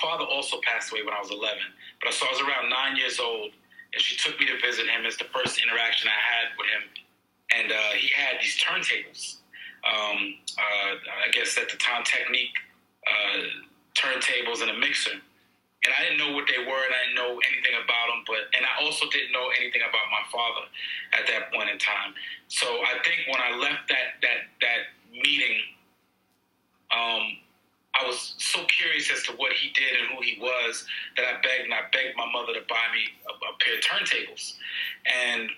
father also passed away when I was 11, but so I was around 9 years old, and she took me to visit him. It's the first interaction I had with him, and he had these turntables. I guess at the time, Technique turntables and a mixer. And I didn't know what they were, and I didn't know anything about them. And I also didn't know anything about my father at that point in time. So I think when I left that meeting, I was so curious as to what he did and who he was that I begged my mother to buy me a pair of turntables. And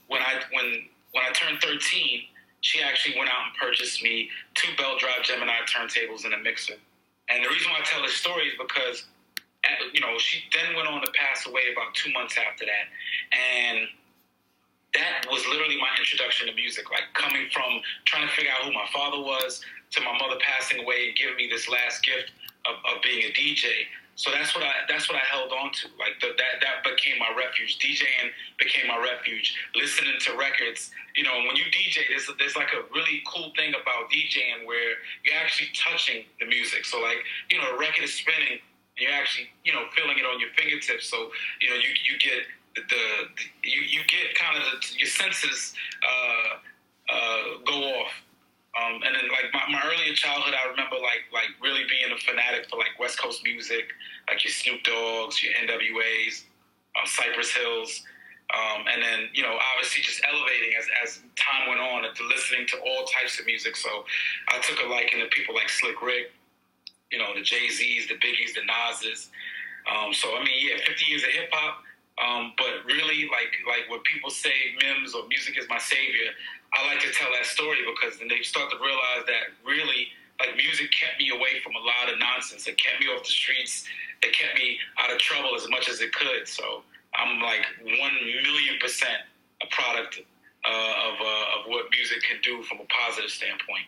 when I turned 13, she actually went out and purchased me 2 belt drive Gemini turntables and a mixer. And the reason why I tell this story is because, she then went on to pass away about 2 months after that. And that was literally my introduction to music, like coming from trying to figure out who my father was to my mother passing away and giving me this last gift of being a DJ. So that's what I held on to. Like that became my refuge. DJing became my refuge. Listening to records. When you DJ, there's like a really cool thing about DJing where you're actually touching the music. So like, the record is spinning and you're actually, feeling it on your fingertips. So, you get you get kind of your senses go off. And then like my earlier childhood, I remember like really being a fanatic for like West Coast music, like your Snoop Dogg's, your NWA's, Cypress Hills, and then obviously just elevating as time went on into listening to all types of music. So I took a liking to people like Slick Rick, the Jay-Z's, the Biggies, the Nas's. So I mean, 50 years of hip hop. But really, like when people say Mims or music is my savior, I like to tell that story because then they start to realize that really, like, music kept me away from a lot of nonsense. It kept me off the streets. It kept me out of trouble as much as it could. So I'm like 1,000,000% a product of what music can do from a positive standpoint.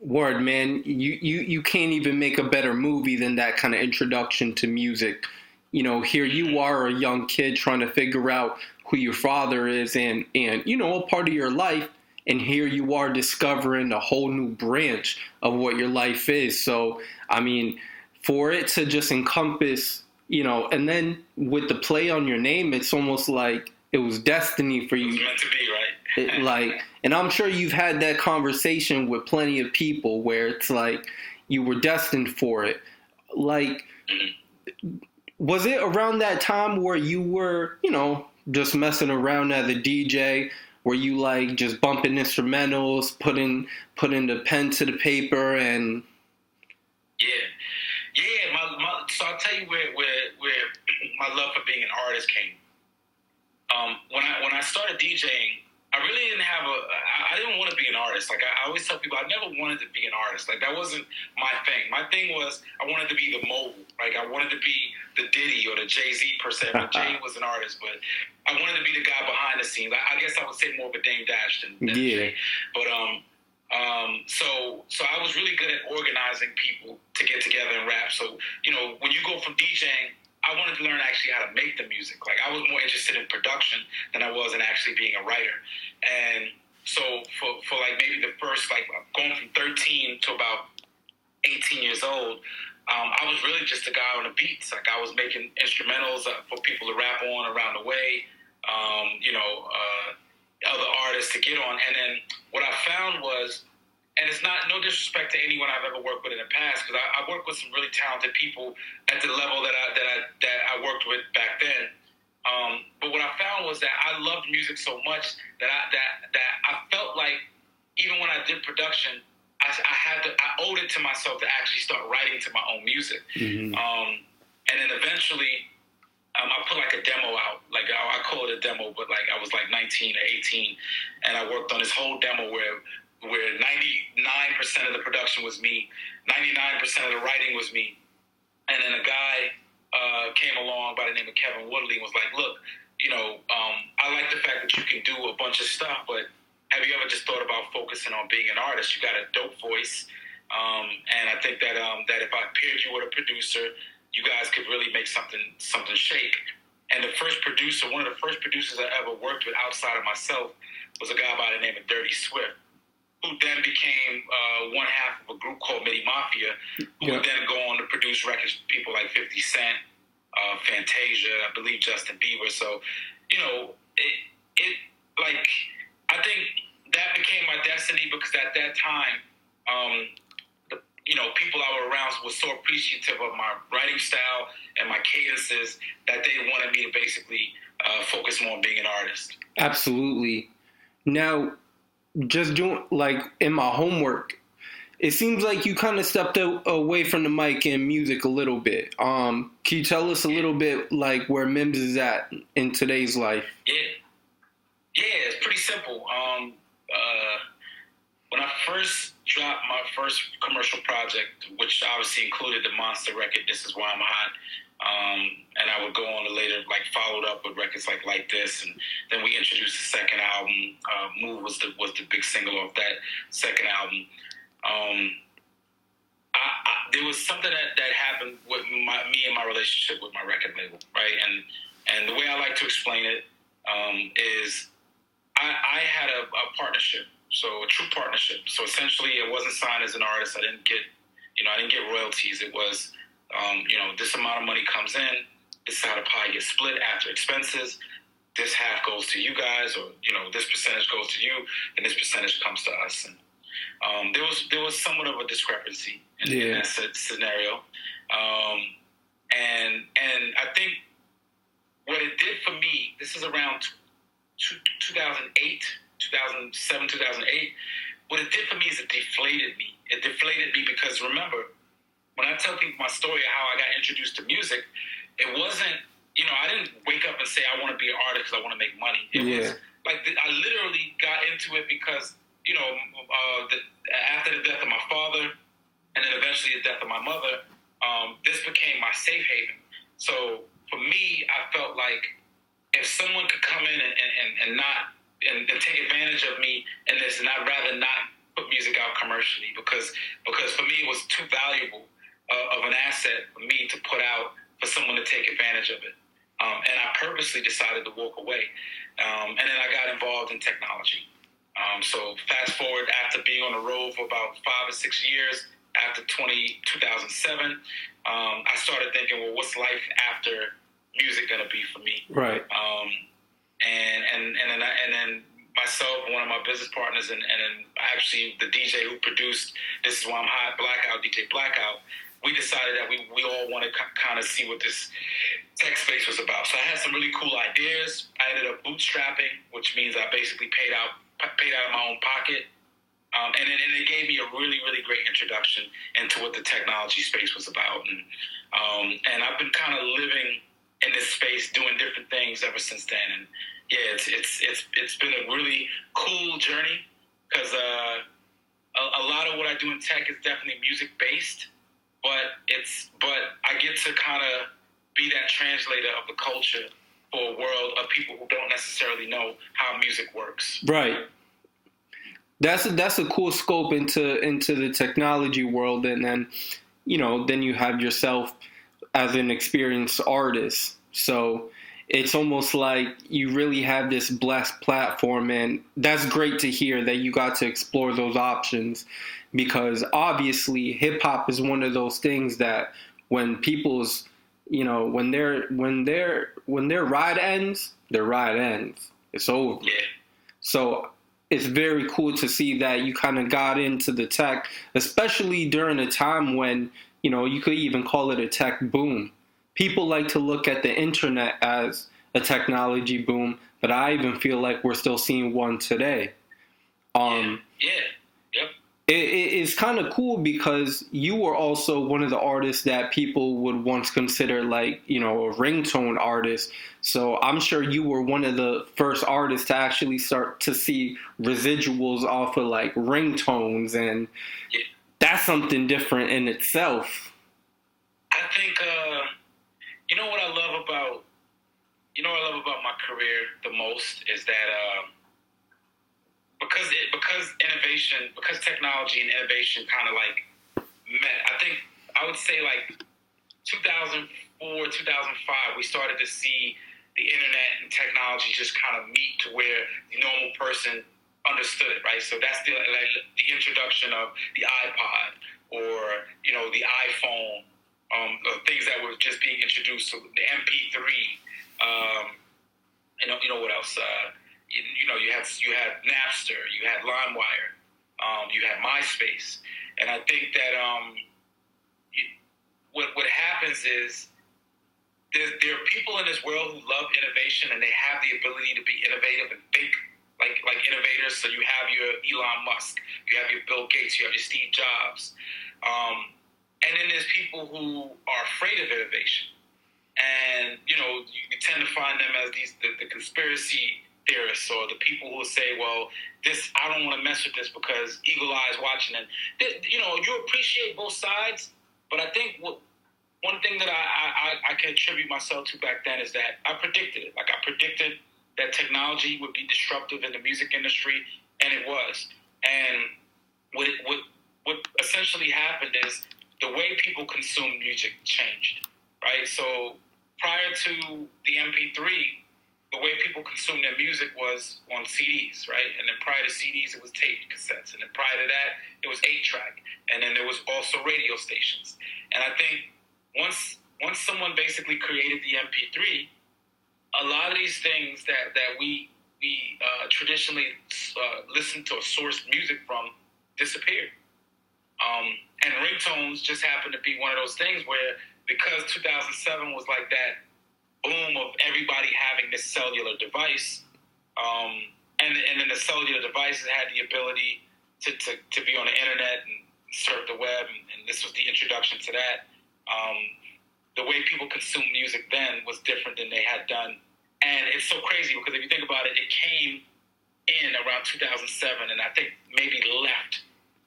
Word, man. You can't even make a better movie than that kind of introduction to music. Here you are, a young kid trying to figure out who your father is and a part of your life. And here you are discovering a whole new branch of what your life is. So, I mean, for it to just encompass, and then with the play on your name, it's almost like it was destiny for you. It was meant to be, right? And I'm sure you've had that conversation with plenty of people where it's like you were destined for it. Like, was it around that time where you were, just messing around as a DJ? Were you like just bumping instrumentals, putting the pen to the paper, and so I'll tell you where my love for being an artist came. When I started DJing, I really I didn't want to be an artist. Like I always tell people, I never wanted to be an artist. Like that wasn't my thing. My thing was I wanted to be the mogul. Like I wanted to be the Diddy or the Jay-Z per se. But Jay was an artist, but I wanted to be the guy behind the scenes. I guess I would say more of a Dame Dash than Jay. But so I was really good at organizing people to get together and rap. So when you go from DJing, I wanted to learn actually how to make the music. Like I was more interested in production than I was in actually being a writer. And so for like maybe the first, like going from 13 to about 18 years old, I was really just a guy on the beats. Like I was making instrumentals for people to rap on around the way, other artists to get on. And then what I found was, and it's not no disrespect to anyone I've ever worked with in the past, because I worked with some really talented people at the level that I worked with back then. But what I found was that I loved music so much that I felt like even when I did production, I owed it to myself to actually start writing to my own music. Mm-hmm. And then eventually, I put like a demo out. Like I call it a demo, but like I was like 19 or 18, and I worked on this whole demo where 99% of the production was me, 99% of the writing was me. And then a guy came along by the name of Kevin Woodley and was like, look, I like the fact that you can do a bunch of stuff, but have you ever just thought about focusing on being an artist? You got a dope voice. And I think that if I paired you with a producer, you guys could really make something shake. And one of the first producers I ever worked with outside of myself was a guy by the name of Dirty Swift. who then became one half of a group called Midi Mafia, who would then go on to produce records for people like 50 Cent, Fantasia, I believe Justin Bieber. So, you know, it like, I think that became my destiny because at that time, you know, people I were around was so appreciative of my writing style and my cadences that they wanted me to basically focus more on being an artist. Absolutely. Now, just doing, like, in my homework, it seems like you kind of stepped away from the mic and music a little bit. Can you tell us a little bit, like, where Mims is at in today's life? Yeah, it's pretty simple. When I first dropped my first commercial project, which obviously included the monster record, This Is Why I'm Hot, and I would go on to later, like, followed up with records like This, and then we introduced the second album. Move was the big single off that second album. There was something that happened with me and my relationship with my record label, right? And the way I like to explain it is I had a partnership, so a true partnership. So essentially, I wasn't signed as an artist. I didn't get royalties. It was, this amount of money comes in. This is how the pie gets split after expenses. This half goes to you guys, or this percentage goes to you, and this percentage comes to us. And there was somewhat of a discrepancy in that scenario, and I think what it did for me. This is around 2008, 2007, 2008. What it did for me is it deflated me. It deflated me because, remember, when I tell people my story of how I got introduced to music, it wasn't, I didn't wake up and say I want to be an artist because I want to make money. It was like I literally got into it because, after the death of my father and then eventually the death of my mother, this became my safe haven. So for me, I felt like if someone could come in and take advantage of me in this, and I'd rather not put music out commercially because for me it was too valuable of an asset for me to put out for someone to take advantage of it. And I purposely decided to walk away. And then I got involved in technology. So fast forward, after being on the road for about 5 or 6 years, after 2007, I started thinking, well, what's life after music gonna be for me? Right. And then myself, one of my business partners, and then actually the DJ who produced This Is Why I'm Hot, Blackout, DJ Blackout, we decided that we all want to kind of see what this tech space was about. So I had some really cool ideas. I ended up bootstrapping, which means I basically paid out of my own pocket. And it gave me a really, really great introduction into what the technology space was about. And I've been kind of living in this space, doing different things ever since then. And yeah, it's been a really cool journey because a lot of what I do in tech is definitely music based, but I get to kind of be that translator of the culture for a world of people who don't necessarily know how music works. Right. That's a cool scope into the technology world, and then then you have yourself as an experienced artist. So it's almost like you really have this blessed platform, and that's great to hear that you got to explore those options, because obviously hip hop is one of those things that when people's when their ride ends, their ride ends. It's over. Yeah. So it's very cool to see that you kind of got into the tech, especially during a time when, you could even call it a tech boom. People like to look at the internet as a technology boom, but I even feel like we're still seeing one today. Yep. It's kind of cool because you were also one of the artists that people would once consider like, a ringtone artist. So I'm sure you were one of the first artists to actually start to see residuals off of like ringtones, and that's something different in itself. I think, what I love about my career the most is that, because innovation, because technology and innovation kind of like met. I would say like 2004, 2005, we started to see the internet and technology just kind of meet to where the normal person understood it, right? So that's the introduction of the iPod or the iPhone, things that were just being introduced. So the MP3, what else? You had Napster, you had LimeWire, you had MySpace, and I think that what happens is there are people in this world who love innovation and they have the ability to be innovative and think like innovators. So you have your Elon Musk, you have your Bill Gates, you have your Steve Jobs, and then there's people who are afraid of innovation, and you tend to find them as the conspiracy theorists or the people who will say, well, this, I don't want to mess with this because eagle eyes watching it. You appreciate both sides, but I think one thing that I can attribute myself to back then is that I predicted it. Like, I predicted that technology would be disruptive in the music industry, and it was. And what essentially happened is the way people consume music changed, right? So prior to the MP3, the way people consumed their music was on CDs, right? And then prior to CDs, it was tape cassettes. And then prior to that, it was 8-track. And then there was also radio stations. And I think once someone basically created the MP3, a lot of these things that we traditionally listened to or sourced music from disappeared. And ringtones just happened to be one of those things where, because 2007 was like that boom of everybody having this cellular device, and then the cellular devices had the ability to be on the internet and surf the web, and this was the introduction to that. The way people consumed music then was different than they had done. And it's so crazy because if you think about it, it came in around 2007, and I think maybe left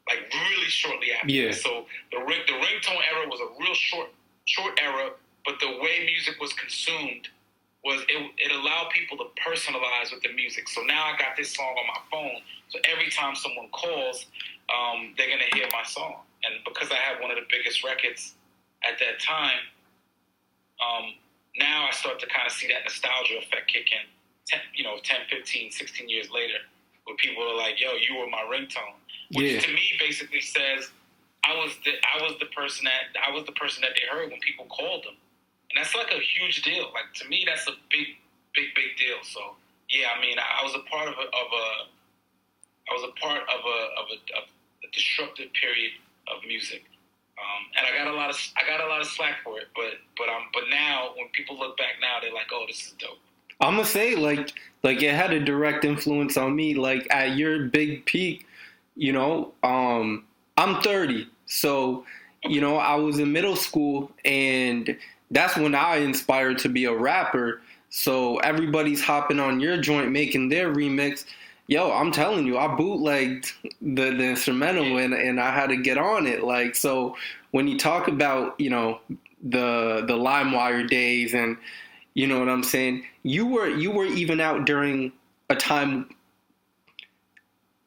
like really shortly after. Yeah. So the ringtone era was a real short era, but the way music was consumed was it allowed people to personalize with the music. So now I got this song on my phone, so every time someone calls, they're going to hear my song. And because I had one of the biggest records at that time, now I start to kind of see that nostalgia effect kick in 10, 15, 16 years later, where people are like, yo, you were my ringtone. Which to me basically says I was the person that they heard when people called them. And that's like a huge deal. Like, to me, that's a big deal. So yeah, I mean, I was a part of a disruptive period of music. And I got a lot of slack for it, but now when people look back now, they're like, oh, this is dope. I'm gonna say like it had a direct influence on me. Like, at your big peak, I'm 30, so I was in middle school, and that's when I inspired to be a rapper. So everybody's hopping on your joint, making their remix. Yo, I'm telling you, I bootlegged the instrumental, and I had to get on it. Like, so when you talk about, the LimeWire days, and you know what I'm saying, you were even out during a time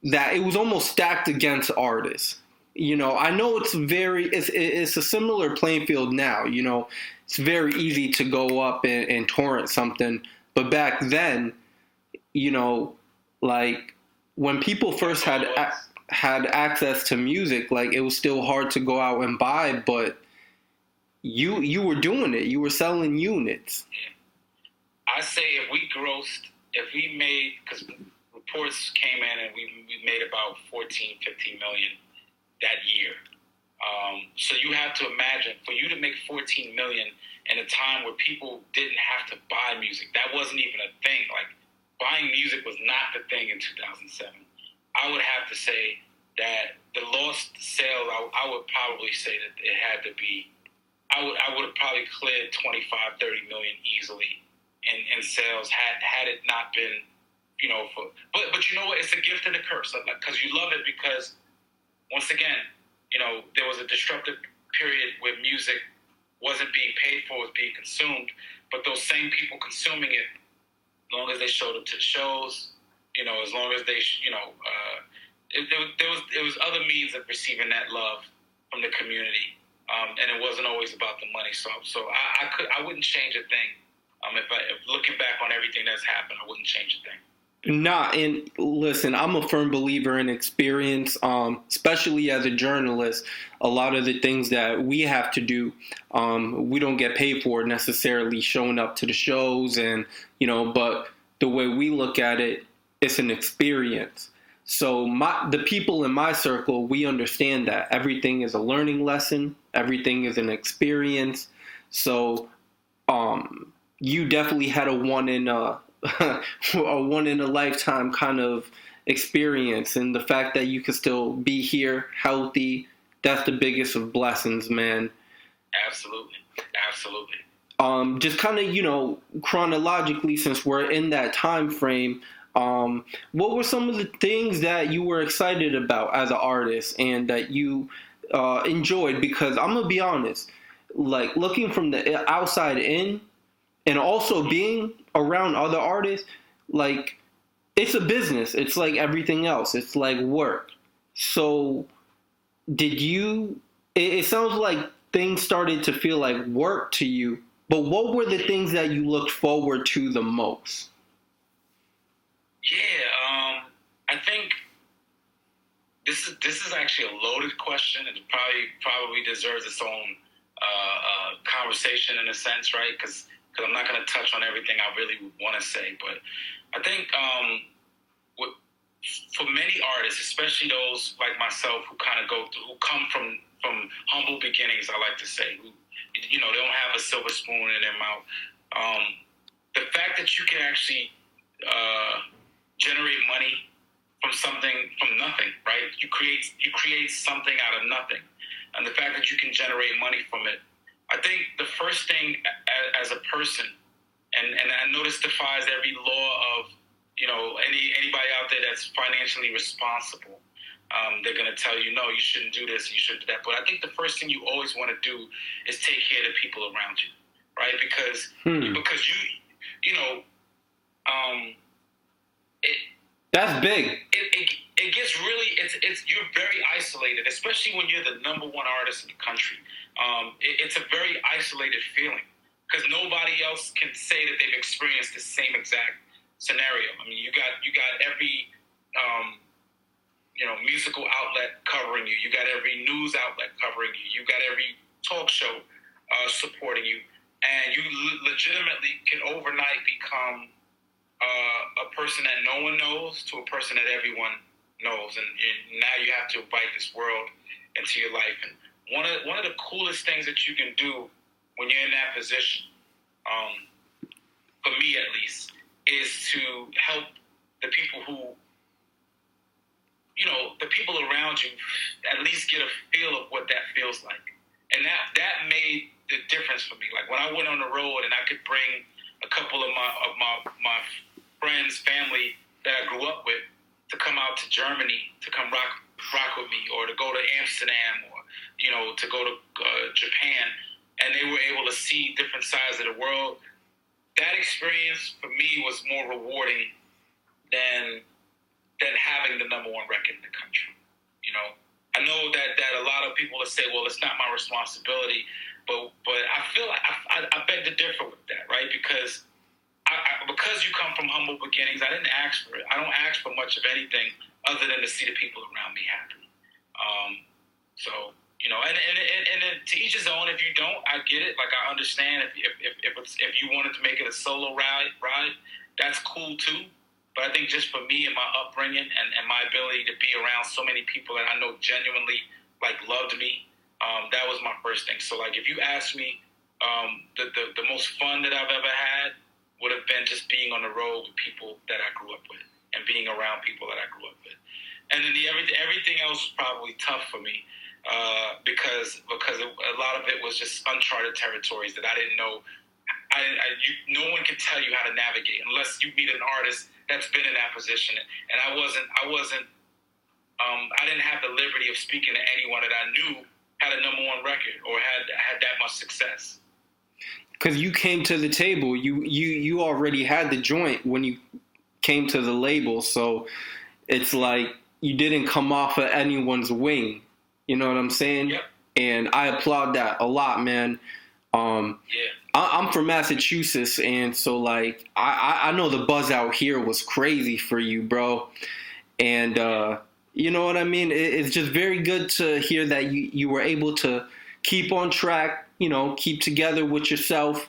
that it was almost stacked against artists. I know it's a similar playing field now. It's very easy to go up and torrent something, but back then, like, when people first had access to music, like, it was still hard to go out and buy, but you were doing it. You were selling units. I say if we made, because reports came in and we made about 14, 15 million that year. So you have to imagine, for you to make 14 million in a time where people didn't have to buy music, that wasn't even a thing. Like, buying music was not the thing in 2007. I would have to say that the lost sales, I would probably say that it had to be, I would have probably cleared 25, 30 million easily in sales had it not been, but you know what? It's a gift and a curse, because you love it, because once again, there was a disruptive period where music wasn't being paid for, it was being consumed, but those same people consuming it, as long as they showed up to the shows, as long as they, there was other means of receiving that love from the community, and it wasn't always about the money. So I wouldn't change a thing. If looking back on everything that's happened, I wouldn't change a thing. Nah, and listen, I'm a firm believer in experience, especially as a journalist. A lot of the things that we have to do, we don't get paid for necessarily showing up to the shows, and but the way we look at it, it's an experience. So the people in my circle, we understand that everything is a learning lesson, everything is an experience. So you definitely had a one in a one in a lifetime kind of experience, and the fact that you could still be here healthy, that's the biggest of blessings, man. Absolutely, absolutely. Just kind of chronologically, since we're in that time frame, what were some of the things that you were excited about as an artist and that you enjoyed? Because I'm gonna be honest, like looking from the outside in, and also being around other artists, like it's a business. It's like everything else. It's like work. So did you? It sounds like things started to feel like work to you. But what were the things that you looked forward to the most? Yeah, I think this is actually a loaded question, and it probably deserves its own conversation in a sense, right? Because I'm not going to touch on everything I really want to say, but I think for many artists, especially those like myself who kind of who come from humble beginnings, I like to say, who don't have a silver spoon in their mouth. The fact that you can actually generate money from nothing, right? You create something out of nothing, and the fact that you can generate money from it. I think the first thing as a person, and I know this defies every law of anybody out there that's financially responsible. They're going to tell you, no, you shouldn't do this, you shouldn't do that. But I think the first thing you always want to do is take care of the people around you, right? Because that's big. It gets really, you're very isolated, especially when you're the number one artist in the country. It's a very isolated feeling because nobody else can say that they've experienced the same exact scenario. I mean, you got every musical outlet covering you. You got every news outlet covering you. You got every talk show supporting you, and you legitimately can overnight become a person that no one knows to a person that everyone knows, and now you have to invite this world into your life. And one of the coolest things that you can do when you're in that position, for me at least, is to help the people who, the people around you, at least get a feel of what that feels like. And that made the difference for me. Like when I went on the road and I could bring a couple of my friends, family that I grew up with to come out to Germany to come rock with me, or to go to Amsterdam, or to go to Japan, and they were able to see different sides of the world. That experience for me was more rewarding than having the number one record in the country. I know that a lot of people will say, well, it's not my responsibility, but I feel like I beg to differ with that, right? Because because you come from humble beginnings, I didn't ask for it. I don't ask for much of anything other than to see the people around me happy. And to each his own. If you don't, I get it. Like, I understand if you wanted to make it a solo ride, that's cool too. But I think just for me and my upbringing and my ability to be around so many people that I know genuinely loved me, that was my first thing. So if you ask me, the most fun that I've ever had would have been just being on the road with people that I grew up with and being around people that I grew up with. And then everything else was probably tough for me because a lot of it was just uncharted territories that I didn't know. No one can tell you how to navigate unless you meet an artist that's been in that position. And I didn't have the liberty of speaking to anyone that I knew had a number one record or had that much success. Because you came to the table, you already had the joint when you came to the label, so it's like you didn't come off of anyone's wing. You know what I'm saying? Yep. And I applaud that a lot, man. I'm I'm from Massachusetts, and so like I know the buzz out here was crazy for you, bro. And you know what I mean? It's just very good to hear that you were able to keep on track, you know, keep together with yourself.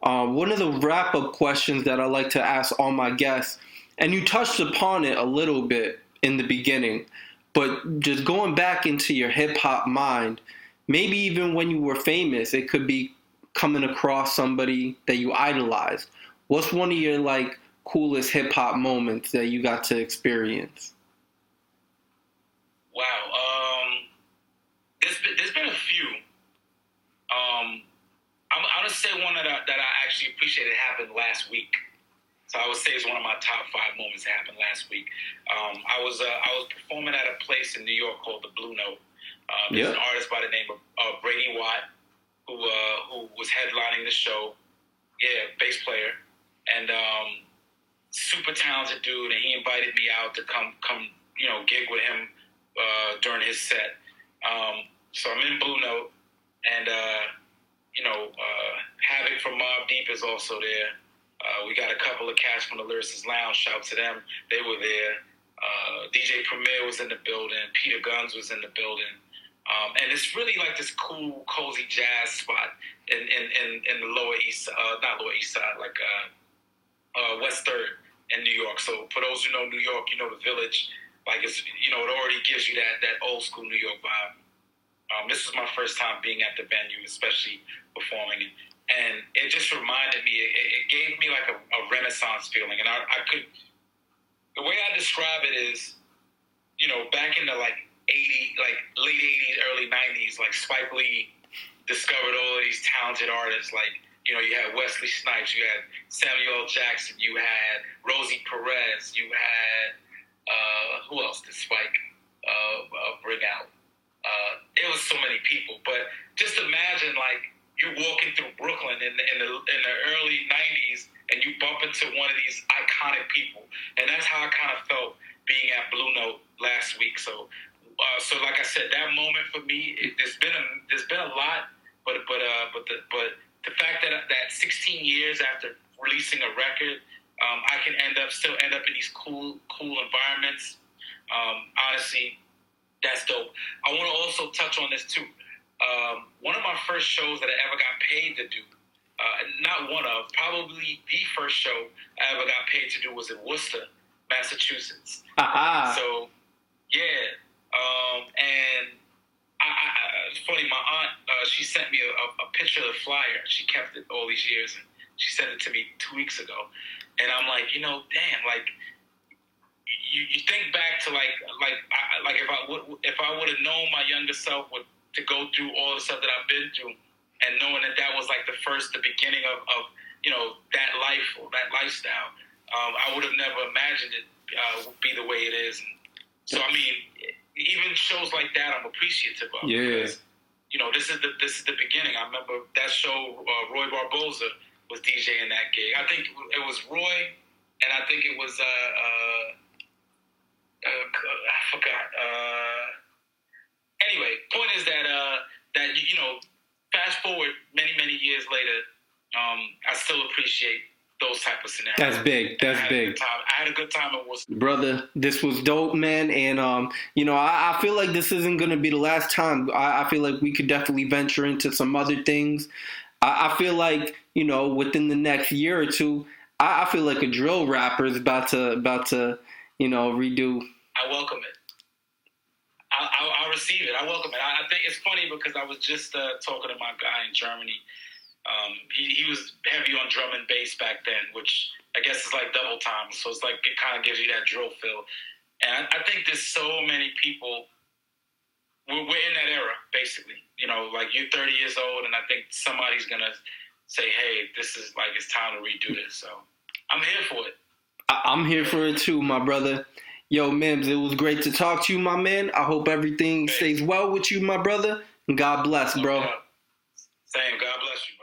One of the wrap up questions that I like to ask all my guests, and you touched upon it a little bit in the beginning, but just going back into your hip hop mind, maybe even when you were famous, it could be coming across somebody that you idolized. What's one of your like coolest hip hop moments that you got to experience? Wow. There's been a few. I'm gonna say one that I actually appreciated happened last week. So I would say it's one of my top 5 moments that happened last week. I was performing at a place in New York called the Blue Note. There's an artist by the name of Brady Watt who was headlining the show. Yeah, bass player, and super talented dude. And he invited me out to come gig with him during his set. So I'm in Blue Note, and Havoc from Mobb Deep is also there. We got a couple of cats from the Lyricist Lounge. Shout to them. They were there. DJ Premier was in the building. Peter Guns was in the building. And it's really like this cool, cozy jazz spot in the Lower East, not Lower East Side, like West 3rd in New York. So for those who know New York, you know the Village. Like it's, it already gives you that old school New York vibe. This was my first time being at the venue, especially performing, and it just reminded me. It gave me like a Renaissance feeling, and I could. The way I describe it is, back in the like late 80s, early 90s, like Spike Lee discovered all of these talented artists. Like you had Wesley Snipes, you had Samuel L. Jackson, you had Rosie Perez, you had who else did Spike bring out? It was so many people, but just imagine like you're walking through Brooklyn in the early 90s and you bump into one of these iconic people, and that's how I kind of felt being at Blue Note last week. So like I said, that moment for me, there's been a lot, but the fact that 16 years after releasing a record, I can still end up in these cool environments. Honestly, that's dope. I want to also touch on this too. One of my first shows that I ever got paid to do, probably the first show I ever got paid to do was in Worcester, Massachusetts. So, yeah. And it's funny, my aunt, she sent me a picture of the flyer. She kept it all these years, and she sent it to me 2 weeks ago. And I'm like, damn, like, you think back to if I would have known my younger self to go through all the stuff that I've been through, and knowing that was like the beginning of that life or that lifestyle, I would have never imagined it would be the way it is. And so I mean, even shows like that, I'm appreciative of. Yeah. Because, this is the beginning. I remember that show. Roy Barboza was DJing that gig. I think it was Roy, and I think it was I forgot. Anyway, point is that fast forward many years later, I still appreciate those type of scenarios. That's big. That's big. I had a good time at Worcester. Brother, this was dope, man. And, I feel like this isn't going to be the last time. I feel like we could definitely venture into some other things. I feel like, within the next year or two, I feel like a drill rapper is about to redo. I welcome it. I'll receive it. I welcome it. I think it's funny because I was just talking to my guy in Germany. He was heavy on drum and bass back then, which I guess is like double time. So it's like it kind of gives you that drill feel. And I think there's so many people. We're in that era, basically. Like you're 30 years old, and I think somebody's gonna say, "Hey, this is like it's time to redo this." So I'm here for it. I'm here for it too, my brother. Yo, Mims, it was great to talk to you, my man. I hope everything stays well with you, my brother. And God bless, bro. Same. God bless you, bro.